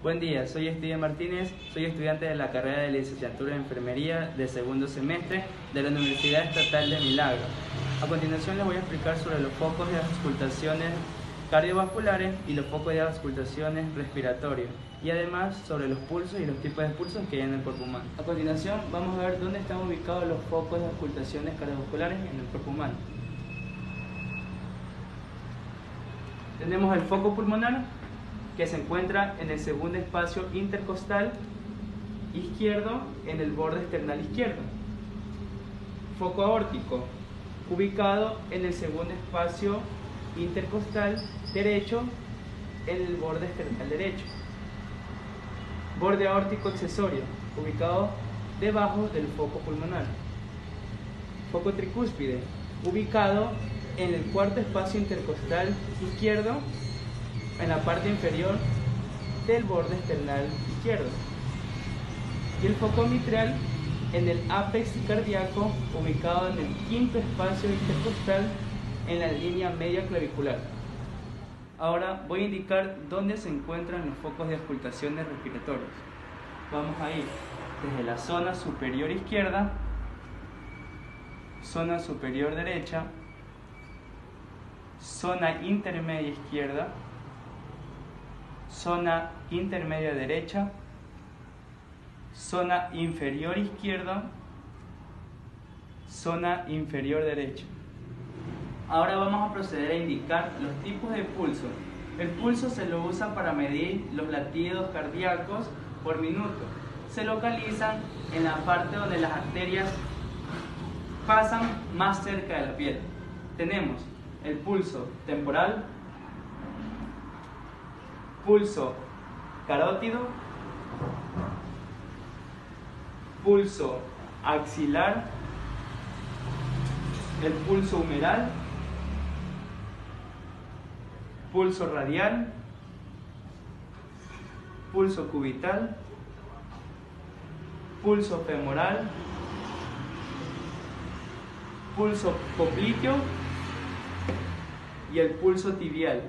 Buen día, soy Steven Martínez, soy estudiante de la carrera de licenciatura en enfermería de segundo semestre de la Universidad Estatal de Milagro. A continuación les voy a explicar sobre los focos de auscultaciones cardiovasculares y los focos de auscultaciones respiratorias, y además sobre los pulsos y los tipos de pulsos que hay en el cuerpo humano. A continuación vamos a ver dónde están ubicados los focos de auscultaciones cardiovasculares en el cuerpo humano. Tenemos el foco pulmonar, que se encuentra en el segundo espacio intercostal izquierdo en el borde external izquierdo. Foco aórtico, ubicado en el segundo espacio intercostal derecho en el borde external derecho. Borde aórtico accesorio, ubicado debajo del foco pulmonar. Foco tricúspide, ubicado en el cuarto espacio intercostal izquierdo en la parte inferior del borde external izquierdo. Y el foco mitral en el ápex cardíaco, ubicado en el quinto espacio intercostal en la línea media clavicular. Ahora voy a indicar dónde se encuentran los focos de auscultaciones respiratorias. Vamos a ir desde la zona superior izquierda, zona superior derecha, zona intermedia izquierda, zona intermedia derecha, zona inferior izquierda, zona inferior derecha. Ahora vamos a proceder a indicar los tipos de pulso. El pulso se lo usa para medir los latidos cardíacos por minuto. Se localizan en la parte donde las arterias pasan más cerca de la piel. Tenemos el pulso temporal, pulso carótido, pulso axilar, el pulso humeral, pulso radial, pulso cubital, pulso femoral, pulso popliteo y el pulso tibial.